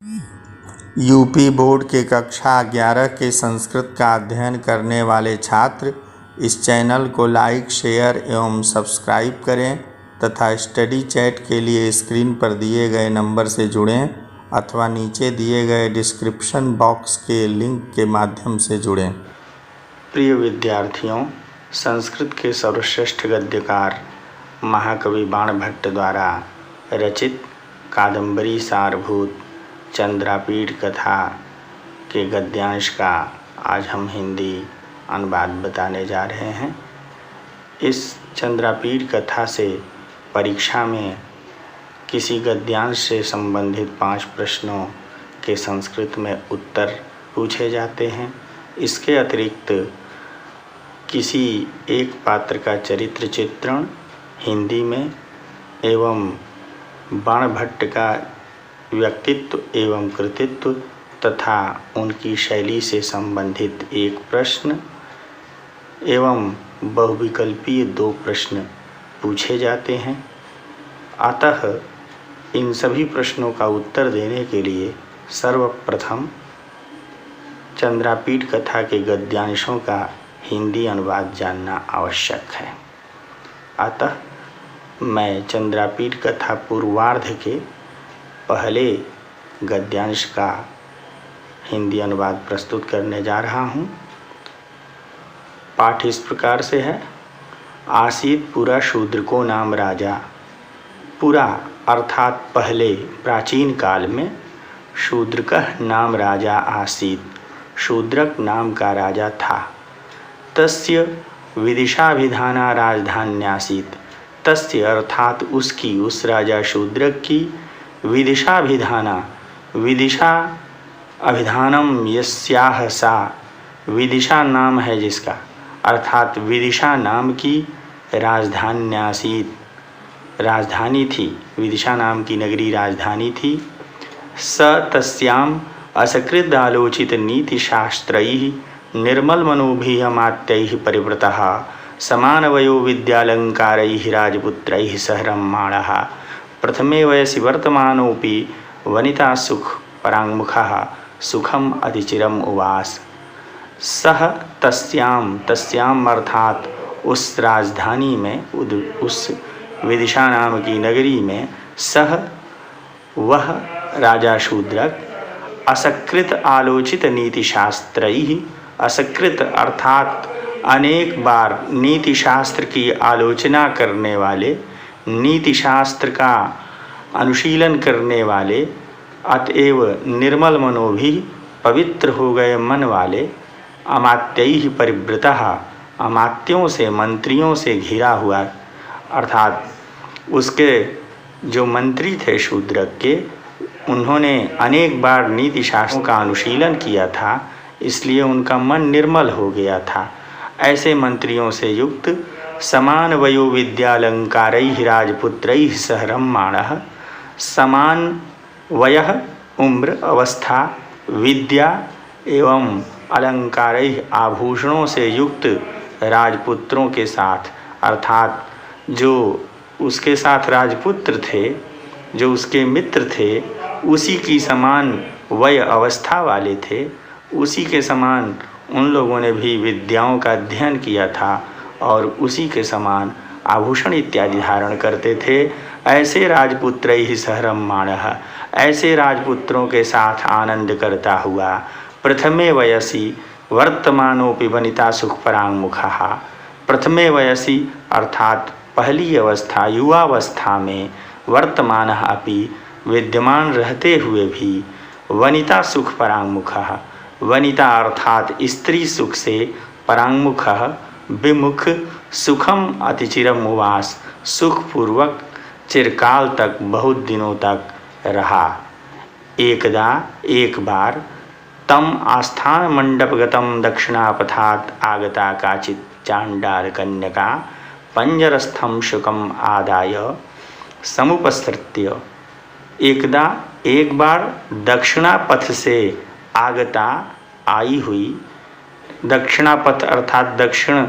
UP board के कक्षा 11 के संस्कृत का अध्ययन करने वाले छात्र इस चैनल को लाइक, शेयर एवं सब्सक्राइब करें तथा स्टडी चैट के लिए स्क्रीन पर दिए गए नंबर से जुड़ें अथवा नीचे दिए गए डिस्क्रिप्शन बॉक्स के लिंक के माध्यम से जुड़ें। प्रिय विद्यार्थियों, संस्कृत के सर्वश्रेष्ठ गद्यकार महाकवि बाणभट्ट द्वारा रचित कादम्बरी सारभूत चंद्रापीठ कथा के गद्यांश का आज हम हिंदी अनुवाद बताने जा रहे हैं। इस चंद्रापीठ कथा से परीक्षा में किसी गद्यांश से संबंधित 5 प्रश्नों के संस्कृत में उत्तर पूछे जाते हैं। इसके अतिरिक्त किसी एक पात्र का चरित्र चित्रण हिंदी में एवं बाणभट्ट का व्यक्तित्व एवं कृतित्व तथा उनकी शैली से संबंधित एक प्रश्न एवं बहुविकल्पीय 2 प्रश्न पूछे जाते हैं। अतः इन सभी प्रश्नों का उत्तर देने के लिए सर्वप्रथम चंद्रापीठ कथा के गद्यांशों का हिंदी अनुवाद जानना आवश्यक है। अतः मैं चंद्रापीठ कथा पूर्वार्ध के पहले गद्यांश का हिंदी अनुवाद प्रस्तुत करने जा रहा हूँ। पाठ इस प्रकार से है। आसीत पुरा शूद्र को नाम राजा। पुरा अर्थात पहले प्राचीन काल में शूद्र का नाम राजा आसीत, शूद्रक नाम का राजा था। तस्य विदिशाभिधाना राजधान्यासीत। तस्य अर्थात उसकी, उस राजा शूद्रक की विदिशाभिधाना, विदिशा अभिधानम यस्याह सा, विदिशा नाम है जिसका, अर्थात विदिशा नाम की राजधान्यासीत, राजधानी थी। विदिशा नाम की नगरी राजधानी थी। स तस्याम असकृत आलोचित नीतिशास्त्रैः निर्मल मनोभियमात्यैः परिवृतः समानवयो विद्यालंकारैः राजपुत्रैः सह रम्यमाणः प्रथमे वयसि वर्तमानोऽपि वनिता सुख पराङ्मुखः सुखम अतिचिरम उवास। सह तस्याम अर्थात उस राजधानी में, उस विदिशा नाम की नगरी में, सह वह राजा शूद्रक असकृत आलोचित नीतिशास्त्रैः, असकृत अर्थात अनेक बार नीति शास्त्र की आलोचना करने वाले, नीति शास्त्र का अनुशीलन करने वाले, अतएव निर्मल मनोभी पवित्र हो गए मन वाले, अमात्यैः परिवृतः अमात्यों से, मंत्रियों से घिरा हुआ, अर्थात उसके जो मंत्री थे शूद्रक के, उन्होंने अनेक बार नीति शास्त्र का अनुशीलन किया था, इसलिए उनका मन निर्मल हो गया था। ऐसे मंत्रियों से युक्त समान वयो विद्यालंकारैः राजपुत्रैः सह रम्यमाणः। समान वयः उम्र, अवस्था, विद्या एवं अलंकारैः आभूषणों से युक्त राजपुत्रों के साथ, अर्थात जो उसके साथ राजपुत्र थे, जो उसके मित्र थे, उसी की समान वय अवस्था वाले थे, उसी के समान उन लोगों ने भी विद्याओं का अध्ययन किया था और उसी के समान आभूषण इत्यादि धारण करते थे। ऐसे राजपुत्रैः सह रम्यमाणः, ऐसे राजपुत्रों के साथ आनंद करता हुआ, प्रथमे वयसि वर्तमानोऽपि वनिता सुख पराङ्मुखः। प्रथमे वयसि अर्थात पहली अवस्था, युवावस्था में, वर्तमानः अपि विद्यमान रहते हुए भी, वनिता सुख पराङ्मुखः, वनिता अर्थात स्त्री सुख से, पराङ्मुखः विमुख, सुखम अतिचिरम उवास, सुखपूर्वक चिरकाल तक, बहुत दिनों तक रहा। एकदा एक बार तम आस्थान मंडपगतम दक्षिणापथात आगता काचित् चांडाल कन्यका पंजरस्थम शुकम आदाय समुपसृत्य। एकदा एक बार दक्षिणापथ से आगता, आई हुई, दक्षिणापथ अर्थात दक्षिण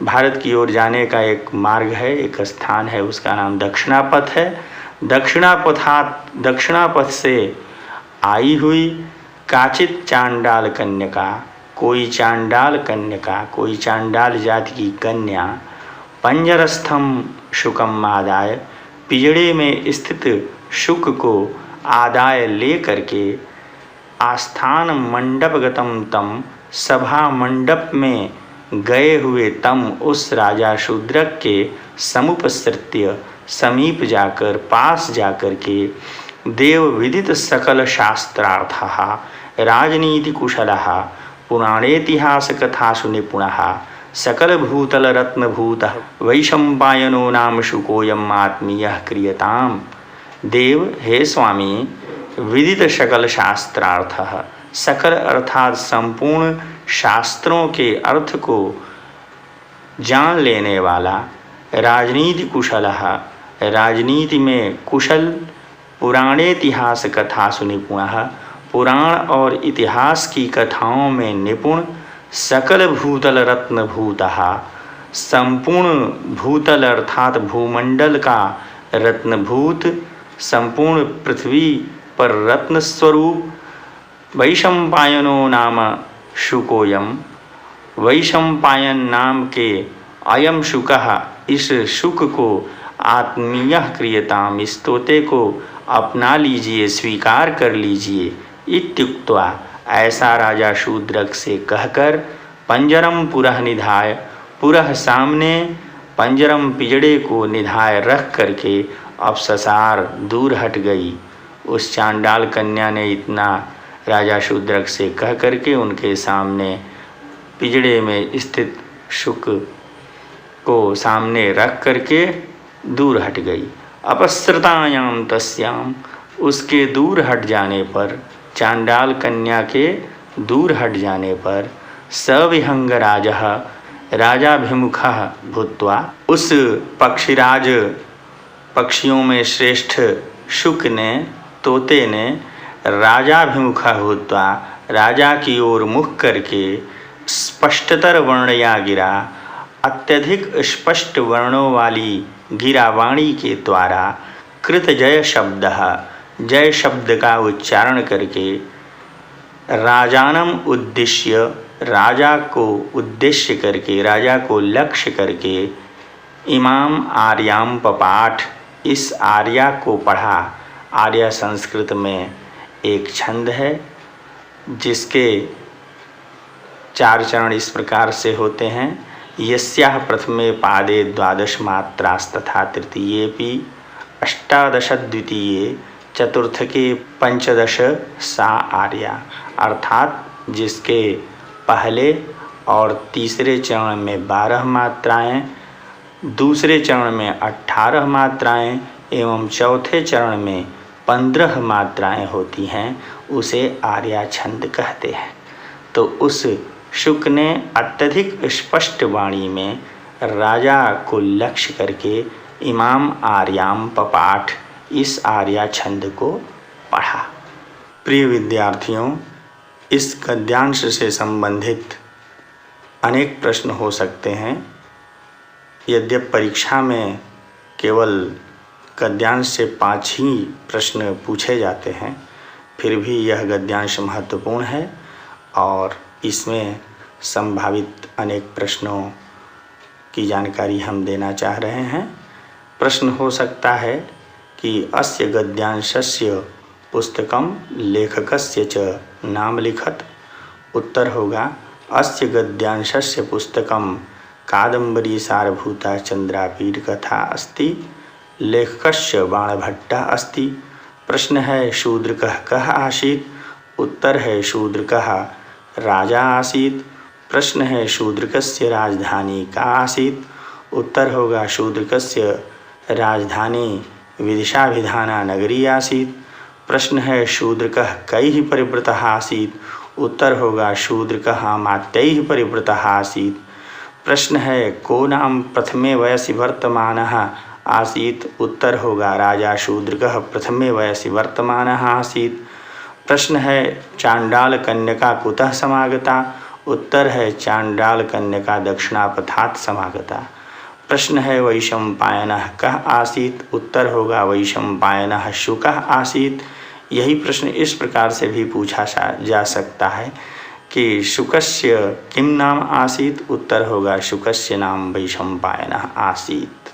भारत की ओर जाने का एक मार्ग है, एक स्थान है, उसका नाम दक्षिणापथ है। दक्षिणापथ से आई हुई काचित चांडाल कन्यका, कोई चांडाल कन्यका, कोई चांडाल जाति की कन्या, पंजरस्थम शुकम आदाय, पिजड़े में स्थित शुक को आदाय ले करके, आस्थान मंडपगतम तम, सभा मंडप में गए हुए तम उस राजा शूद्रक के समुपसृत्य, समीप जाकर, पास जाकर के, देव विदित सकल शास्त्रार्थः, राजनीति कुशलः, पुराणेतिहास कथासु निपुणः, सकल भूतल रत्न भूतः वैशंपायनो नाम शुकोयम आत्मीयः क्रियताम। देव, हे स्वामी, विदित सकल शास्त्रार्थः, सकल अर्थात संपूर्ण शास्त्रों के अर्थ को जान लेने वाला, राजनीति कुशलः, राजनीति में कुशल, पुराणेतिहास कथासु निपुणः, पुराण और इतिहास की कथाओं में निपुण, सकल भूतल रत्न भूतः, संपूर्ण भूतल अर्थात भूमंडल का रत्नभूत, संपूर्ण पृथ्वी पर रत्न स्वरूप, वैशंपायनो नाम शुकोयम, वैशंपायन नाम के अयम शुकः, इस शुक को, आत्मीयः क्रियताम, इस तोते को अपना लीजिए, स्वीकार कर लीजिए। इत्युक्त्वा, ऐसा राजा शूद्रक से कहकर, पंजरम पुरः निधाय, पुरः सामने, पंजरम पिजड़े को निधाय रख करके अब ससार दूर हट गई। उस चांडाल कन्या ने इतना राजा शूद्रक से कह करके उनके सामने पिजड़े में स्थित शुक को सामने रख करके दूर हट गई। अपसृतायाम तस्याम, उसके दूर हट जाने पर, चांडाल कन्या के दूर हट जाने पर, सविहंग राजः, राजाभिमुखः भूत्वा, उस पक्षीराज, पक्षियों में श्रेष्ठ शुक ने, तोते ने, राजाभिमुखः भूत्वा, राजा की ओर मुख करके, स्पष्टतर वर्णया गिरा, अत्यधिक स्पष्ट वर्णों वाली गिरावाणी के द्वारा, कृत जय शब्द, जय शब्द का उच्चारण करके, राजानम उद्देश्य, राजा को उद्देश्य करके, राजा को लक्ष्य करके, इमाम आर्याम पपाठ, इस आर्या को पढ़ा। आर्या संस्कृत में एक छंद है जिसके 4 चरण इस प्रकार से होते हैं। यस्याः प्रथमे पादे 12 मात्रास्तथा तृतीयेपि 18 द्वितीये चतुर्थके 15 सा आर्या, अर्थात जिसके पहले और तीसरे चरण में 12 मात्राएं, दूसरे चरण में 18 मात्राएं एवं चौथे चरण में 15 मात्राएं होती हैं, उसे आर्या छंद कहते हैं। तो उस शुक ने अत्यधिक स्पष्ट वाणी में राजा को लक्ष्य करके इमाम आर्याम पपाठ, इस आर्या छंद को पढ़ा। प्रिय विद्यार्थियों, इस गद्यांश से संबंधित अनेक प्रश्न हो सकते हैं। यद्यपि परीक्षा में केवल गद्यांश से 5 ही प्रश्न पूछे जाते हैं, फिर भी यह गद्यांश महत्वपूर्ण है और इसमें संभावित अनेक प्रश्नों की जानकारी हम देना चाह रहे हैं। प्रश्न हो सकता है कि अस्य गद्यांशस्य पुस्तकम लेखकस्य च नाम लिखत। उत्तर होगा अस्य गद्यांशस्य पुस्तकम कादम्बरी सारभूता चंद्रापीठ कथा अस्ति, लेखकस्य बाणभट्टः अस्ति। प्रश्न है शूद्रकः कः आसीत्। उत्तर है शूद्रकः राजा आसीत्। प्रश्न है शूद्रकस्य राजधानी का आसीत्। उत्तर होगा शूद्रकस्य राजधानी विदिशाभिधाना नगरी आसीत्। प्रश्न है शूद्रकः कैः परिवृतः आसीत्। उत्तर होगा शूद्रकः मात्यैः परिवृतः आसीत्। प्रश्न है को नाम प्रथमे वयसि वर्तमानः आसीत्। उत्तर होगा राजा शूद्रकः प्रथमे वयसि वर्तमानः आसीत्। प्रश्न है चांडाल कन्यका कुतः समागता। उत्तर है चांडाल कन्यका दक्षिणापथात् समागता। प्रश्न है वैशंपायनः कः आसीत्। उत्तर होगा वैशंपायनः शुकः आसीत्। यही प्रश्न इस प्रकार से भी पूछा जा सकता है कि शुकस्य किम नाम आसीत्, उत्तर होगा शुकस्य नाम वैशंपायनः आसीत्।